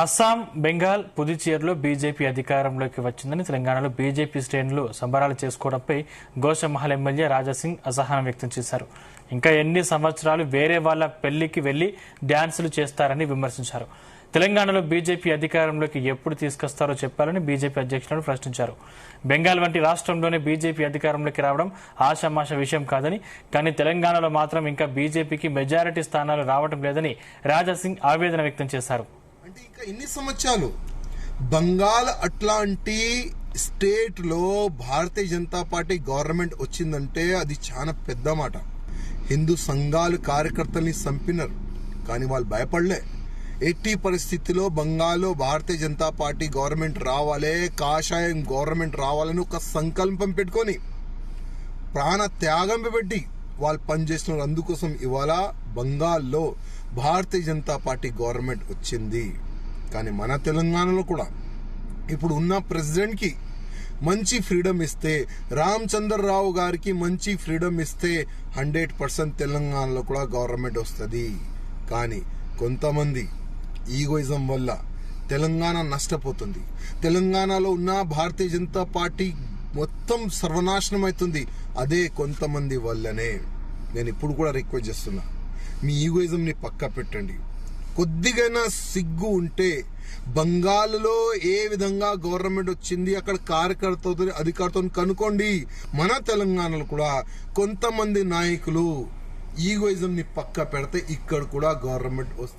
Assam, Bengal, పుదుచ్చేరిలో BJP అధికారంలోకి వచ్చిందని తెలంగాణలో బీజేపీ శ్రేణులు సంబరాలు చేసుకోవడంపై గోషామహల్ ఎమ్మెల్యే రాజాసింగ్ అసహనం వ్యక్తం చేశారు. ఇంకా ఎన్ని సంవత్సరాలు వేరే వాళ్ల పెళ్లికి వెళ్లి డ్యాన్సులు చేస్తారని విమర్శించారు. తెలంగాణలో బీజేపీ అధికారంలోకి ఎప్పుడు తీసుకొస్తారో చెప్పాలని బీజేపీ అధ్యక్షులను ప్రశ్నించారు. బెంగాల్ వంటి రాష్ట్రంలోనే బీజేపీ అధికారంలోకి రావడం ఆషామాష విషయం కాదని, కానీ తెలంగాణలో మాత్రం ఇంకా బీజేపీకి మెజారిటీ స్థానాలు రావడం లేదని రాజాసింగ్ ఆవేదన వ్యక్తం చేశారు. అంటే ఇంకా ఎన్ని సంవత్సరాలు బంగాల్ అట్లాంటి స్టేట్ లో భారతీయ జనతా పార్టీ గవర్నమెంట్ వచ్చిందంటే అది చాలా పెద్ద మాట. హిందూ సంఘాలు కార్యకర్తల్ని చంపినారు, కానీ వాళ్ళు భయపడలే. ఎట్టి పరిస్థితిలో బంగాల్లో భారతీయ జనతా పార్టీ గవర్నమెంట్ రావాలే, కాషాయం గవర్నమెంట్ రావాలని ఒక సంకల్పం పెట్టుకొని ప్రాణ త్యాగం పెట్టి వాళ్ళు పనిచేస్తున్నారు. అందుకోసం ఇవాళ బంగాల్లో భారతీయ జనతా పార్టీ గవర్నమెంట్ వచ్చింది. కానీ మన తెలంగాణలో కూడా ఇప్పుడు ఉన్న ప్రెసిడెంట్ కి మంచి ఫ్రీడమ్ ఇస్తే, రామచంద్రరావు గారికి మంచి ఫ్రీడమ్ ఇస్తే 100% తెలంగాణలో కూడా గవర్నమెంట్ వస్తుంది. కానీ కొంతమంది ఈగోయిజం వల్ల తెలంగాణ నష్టపోతుంది. తెలంగాణలో ఉన్న భారతీయ జనతా పార్టీ మొత్తం సర్వనాశనం అవుతుంది. అదే కొంతమంది వల్లనే. నేను ఇప్పుడు కూడా రిక్వెస్ట్ చేస్తున్నా, మీ ఈగోయిజం ని పక్క పెట్టండి. కొద్దిగైనా సిగ్గు ఉంటే బంగాల్లో ఏ విధంగా గవర్నమెంట్ వచ్చింది, అక్కడ కార్యకర్తలతో అధికారులతో కనుక్కోండి. మన తెలంగాణలో కూడా కొంతమంది నాయకులు ఈగోయిజం ని పక్క పెడితే ఇక్కడ కూడా గవర్నమెంట్ వస్తుంది.